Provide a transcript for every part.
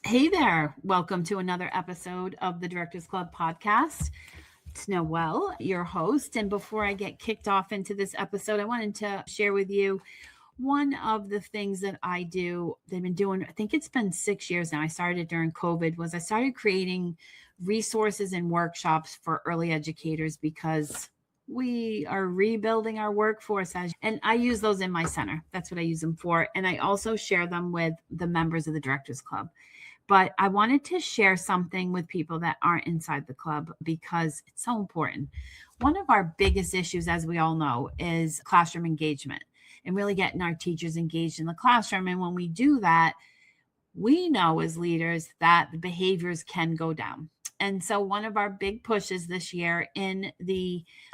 Hey there. Welcome to another episode of the Directors Club podcast. It's Noelle, your host. And before I get kicked off into this episode, I wanted to share with you one of the things that I do. They've been doing, I think it's been 6 years now. I started during COVID, was I started creating resources and workshops for early educators because we are rebuilding our workforce. And I use those in my center. That's what I use them for. And I also share them with the members of the Directors Club. But I wanted to share something with people that aren't inside the club because it's so important. One of our biggest issues, as we all know, is classroom engagement and really getting our teachers engaged in the classroom. And when we do that, we know as leaders that the behaviors can go down. And so one of our big pushes this year in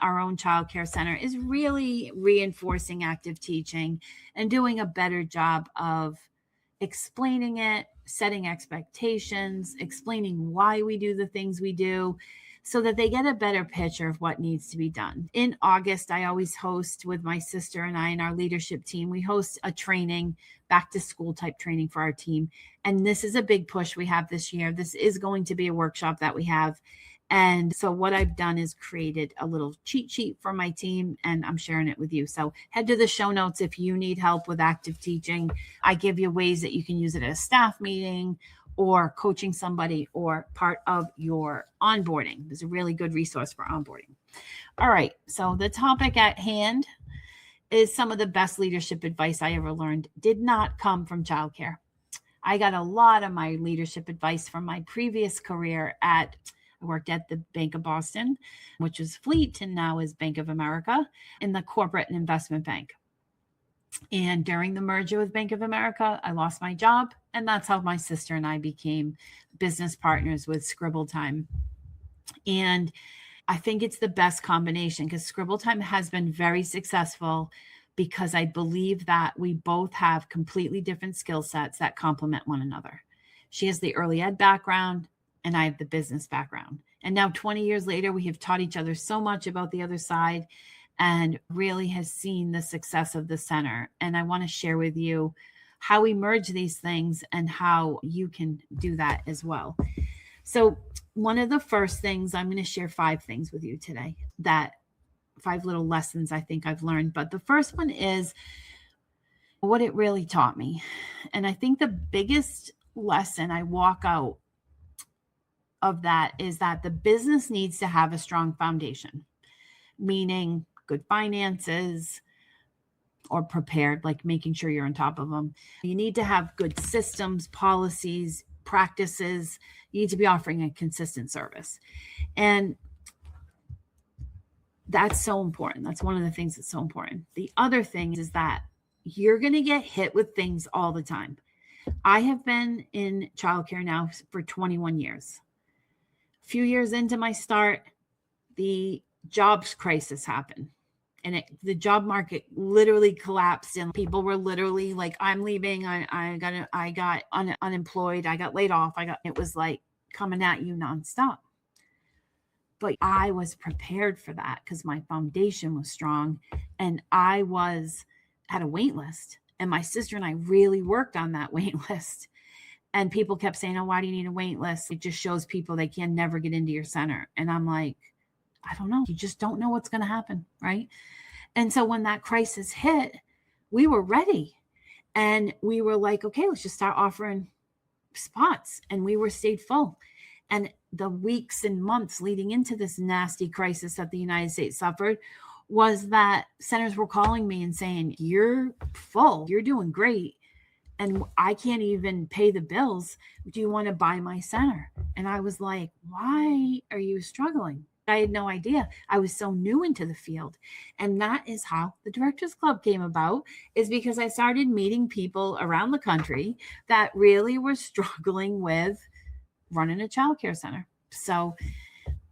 our own child care center is really reinforcing active teaching and doing a better job of explaining it, setting expectations, explaining why we do the things we do so that they get a better picture of what needs to be done. In August, I always host with my sister and I and our leadership team, we host a training, back to school type training for our team. And this is a big push we have this year. This is going to be a workshop that we have. And so what I've done is created a little cheat sheet for my team, and I'm sharing it with you. So head to the show notes if you need help with active teaching. I give you ways that you can use it at a staff meeting or coaching somebody or part of your onboarding. There's a really good resource for onboarding. All right, so the topic at hand is some of the best leadership advice I ever learned did not come from childcare. I got a lot of my leadership advice from my previous career I worked at the Bank of Boston, which is Fleet and now is Bank of America, in the corporate and investment bank. And during the merger with Bank of America, I lost my job. And that's how my sister and I became business partners with ScribbleTime. And I think it's the best combination because ScribbleTime has been very successful because I believe that we both have completely different skill sets that complement one another. She has the early ed background and I have the business background. And now 20 years later, we have taught each other so much about the other side and really has seen the success of the center. And I want to share with you how we merge these things and how you can do that as well. So one of the first things, I'm going to share 5 things with you today, that 5 little lessons I think I've learned. But the first one is what it really taught me. And I think the biggest lesson I walk out of that is that the business needs to have a strong foundation, meaning good finances or prepared, like making sure you're on top of them. You need to have good systems, policies, practices. You need to be offering a consistent service. And that's so important. That's one of the things that's so important. The other thing is that you're going to get hit with things all the time. I have been in childcare now for 21 years. A few years into my start, the jobs crisis happened. And the job market literally collapsed, and people were literally like, "I'm leaving. I got unemployed. I got laid off. It was like coming at you nonstop." But I was prepared for that because my foundation was strong, and I had a wait list, and my sister and I really worked on that wait list. And people kept saying, "Oh, why do you need a wait list? It just shows people they can never get into your center." And I'm like, I don't know. You just don't know what's going to happen, right? And so when that crisis hit, we were ready. And we were like, okay, let's just start offering spots. And we stayed full. And the weeks and months leading into this nasty crisis that the United States suffered was that centers were calling me and saying, "You're full. You're doing great. And I can't even pay the bills. Do you want to buy my center?" And I was like, "Why are you struggling?" I had no idea. I was so new into the field. And that is how the Directors Club came about, is because I started meeting people around the country that really were struggling with running a childcare center. So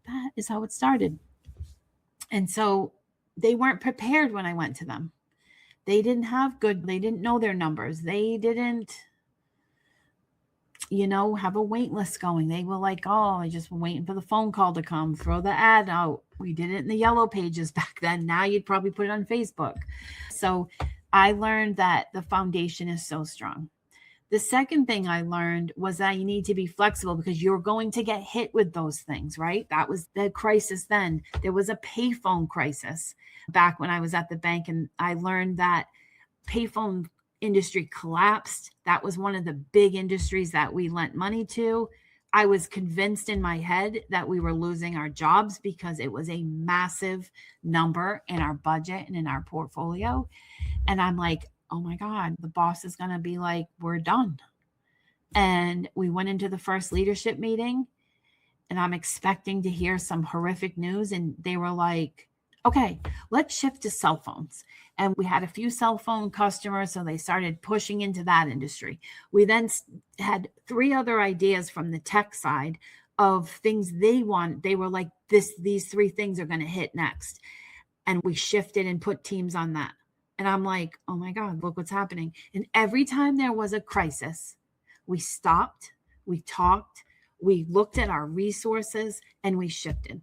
that is how it started. And so they weren't prepared when I went to them. They didn't know their numbers. They didn't, have a wait list going. They were like, "Oh, I just waiting for the phone call to come, throw the ad out." We did it in the yellow pages back then. Now you'd probably put it on Facebook. So I learned that the foundation is so strong. The second thing I learned was that you need to be flexible because you're going to get hit with those things, right? That was the crisis then. There was a payphone crisis back when I was at the bank, and I learned that payphone industry collapsed. That was one of the big industries that we lent money to. I was convinced in my head that we were losing our jobs because it was a massive number in our budget and in our portfolio. And I'm like, oh my God, the boss is going to be like, we're done. And we went into the first leadership meeting, and I'm expecting to hear some horrific news. And they were like, okay, let's shift to cell phones. And we had a few cell phone customers, so they started pushing into that industry. We then had 3 other ideas from the tech side of things they want. They were like, these 3 things are going to hit next. And we shifted and put teams on that. And I'm like, oh my God, look what's happening. And every time there was a crisis, we stopped, we talked, we looked at our resources, and we shifted.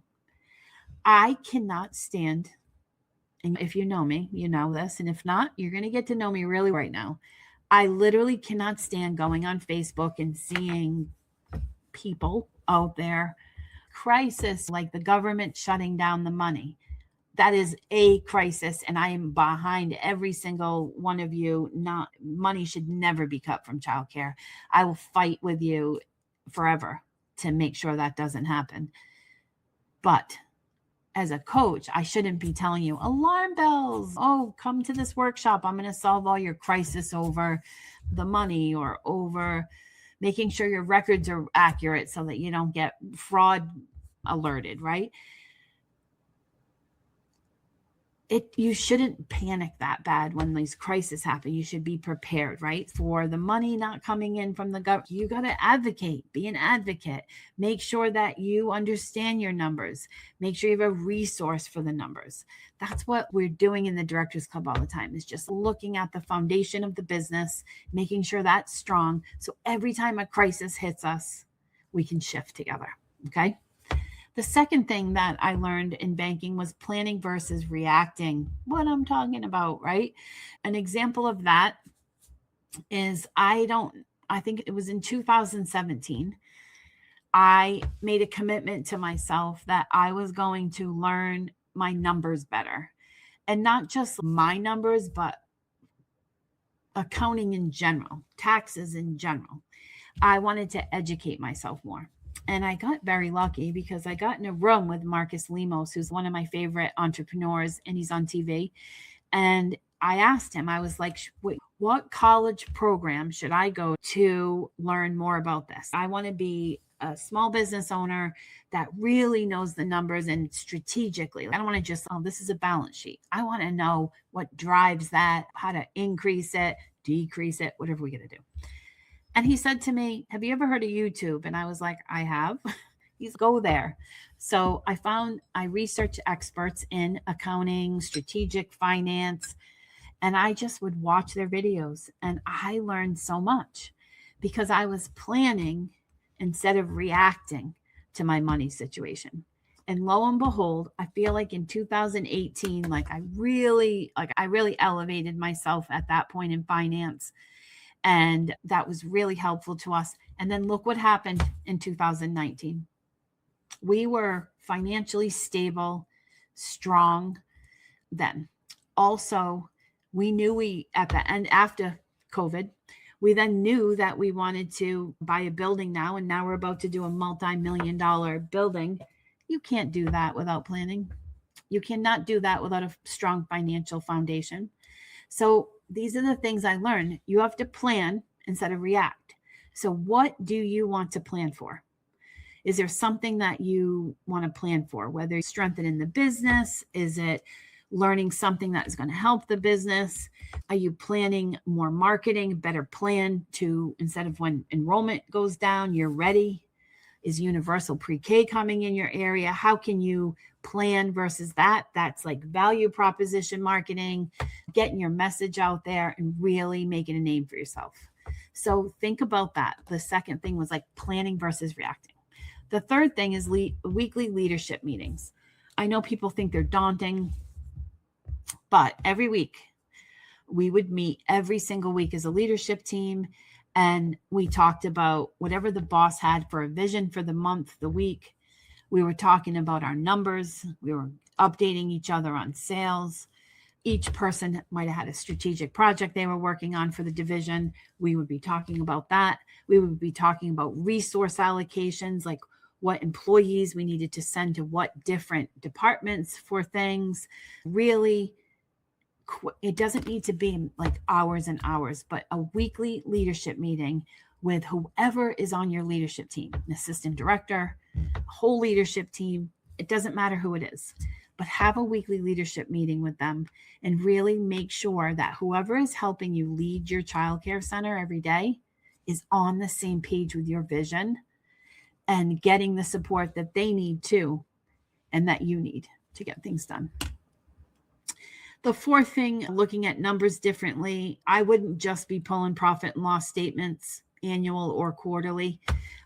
I cannot stand, and if you know me, you know this, and if not, you're going to get to know me really right now. I literally cannot stand going on Facebook and seeing people out there, crisis, like the government shutting down the money. That is a crisis, and I am behind every single one of you. Not money should never be cut from childcare. I will fight with you forever to make sure that doesn't happen. But as a coach, I shouldn't be telling you alarm bells. Oh, come to this workshop. I'm going to solve all your crisis over the money or over making sure your records are accurate so that you don't get fraud alerted, right? You shouldn't panic that bad when these crises happen. You should be prepared, right? For the money not coming in from the government. You got to advocate, be an advocate. Make sure that you understand your numbers. Make sure you have a resource for the numbers. That's what we're doing in the Directors Club all the time, is just looking at the foundation of the business, making sure that's strong. So every time a crisis hits us, we can shift together, okay? The second thing that I learned in banking was planning versus reacting. What I'm talking about, right? An example of that is I think it was in 2017, I made a commitment to myself that I was going to learn my numbers better. And not just my numbers, but accounting in general, taxes in general. I wanted to educate myself more. And I got very lucky because I got in a room with Marcus Lemos, who's one of my favorite entrepreneurs, and he's on TV. And I asked him, I was like, wait, what college program should I go to learn more about this? I want to be a small business owner that really knows the numbers and strategically. I don't want to just, oh, this is a balance sheet. I want to know what drives that, how to increase it, decrease it, whatever we got to do. And he said to me, have you ever heard of YouTube? And I was like, I have. He's go there. So I researched experts in accounting, strategic finance, and I just would watch their videos. And I learned so much because I was planning instead of reacting to my money situation. And lo and behold, I feel like in 2018, I really elevated myself at that point in finance. And that was really helpful to us. And then look what happened in 2019. We were financially stable, strong then. Also, we knew at the end, after COVID, we then knew that we wanted to buy a building now. And now we're about to do a multi-million-dollar building. You can't do that without planning. You cannot do that without a strong financial foundation. So these are the things I learned. You have to plan instead of react. So what do you want to plan for? Is there something that you want to plan for? Whether it's strengthening the business, is it learning something that is going to help the business? Are you planning more marketing, better plan to, instead of when enrollment goes down, you're ready? Is universal pre-K coming in your area? How can you plan versus that? That's like value proposition marketing, getting your message out there and really making a name for yourself. So think about that. The second thing was planning versus reacting. The third thing is weekly leadership meetings. I know people think they're daunting, but every week we would meet every single week as a leadership team. And we talked about whatever the boss had for a vision for the month, the week. We were talking about our numbers. We were updating each other on sales. Each person might have had a strategic project they were working on for the division. We would be talking about that. We would be talking about resource allocations, like what employees we needed to send to what different departments for things. Really, it doesn't need to be like hours and hours, but a weekly leadership meeting with whoever is on your leadership team, an assistant director, a whole leadership team. It doesn't matter who it is, but have a weekly leadership meeting with them and really make sure that whoever is helping you lead your childcare center every day is on the same page with your vision and getting the support that they need too, and that you need to get things done. The fourth thing, looking at numbers differently, I wouldn't just be pulling profit and loss statements, annual or quarterly.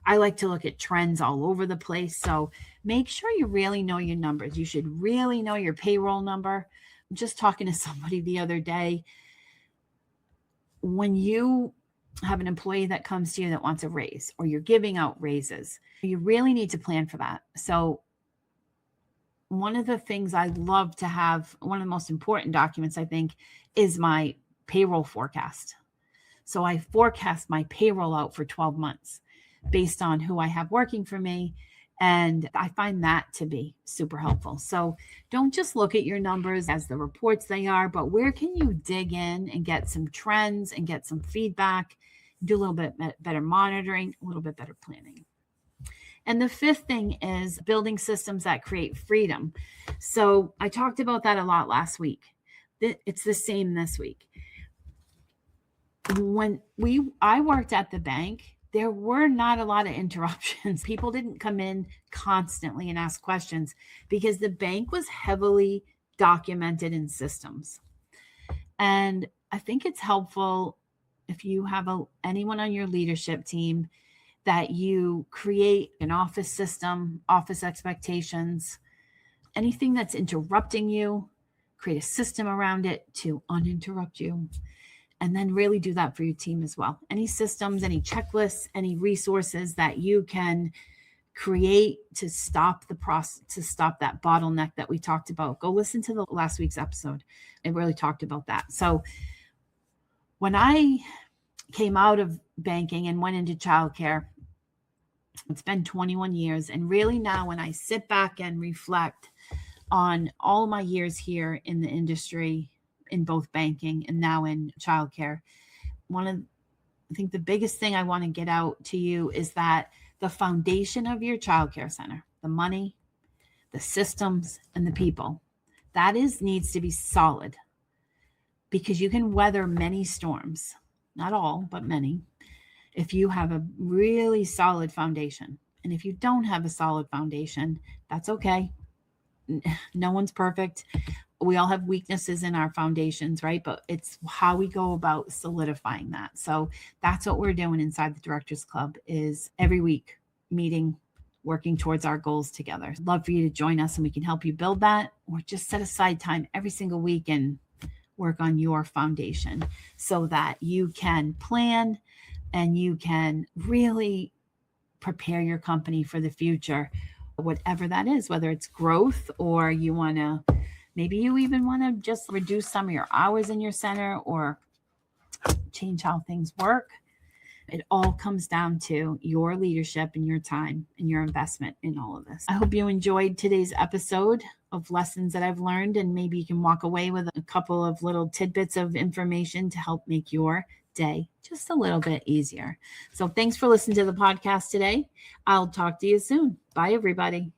I like to look at trends all over the place. So make sure you really know your numbers. You should really know your payroll number. I'm just talking to somebody the other day. When you have an employee that comes to you that wants a raise, or you're giving out raises, you really need to plan for that. So one of the things I love to have, one of the most important documents, I think, is my payroll forecast. So I forecast my payroll out for 12 months based on who I have working for me. And I find that to be super helpful. So don't just look at your numbers as the reports they are, but where can you dig in and get some trends and get some feedback, do a little bit better monitoring, a little bit better planning. And the fifth thing is building systems that create freedom. So I talked about that a lot last week. It's the same this week. When I worked at the bank, there were not a lot of interruptions. People didn't come in constantly and ask questions because the bank was heavily documented in systems. And I think it's helpful if you have anyone on your leadership team that you create an office system, office expectations, anything that's interrupting you, create a system around it to uninterrupt you. And then really do that for your team as well. Any systems, any checklists, any resources that you can create to stop the process, to stop that bottleneck that we talked about. Go listen to the last week's episode. It really talked about that. So when I came out of banking and went into childcare, it's been 21 years. And really now when I sit back and reflect on all my years here in the industry, in both banking and now in childcare, I think the biggest thing I want to get out to you is that the foundation of your childcare center, the money, the systems, and the people, needs to be solid, because you can weather many storms, not all, but many, if you have a really solid foundation. And if you don't have a solid foundation, that's okay. No one's perfect. We all have weaknesses in our foundations, right? But it's how we go about solidifying that. So that's what we're doing inside the Directors Club, is every week meeting, working towards our goals together. I'd love for you to join us and we can help you build that, or just set aside time every single week and work on your foundation so that you can plan and you can really prepare your company for the future, whatever that is, whether it's growth or you want to, maybe you even want to just reduce some of your hours in your center or change how things work. It all comes down to your leadership and your time and your investment in all of this. I hope you enjoyed today's episode of lessons that I've learned, and maybe you can walk away with a couple of little tidbits of information to help make your day just a little bit easier. So thanks for listening to the podcast today. I'll talk to you soon. Bye, everybody.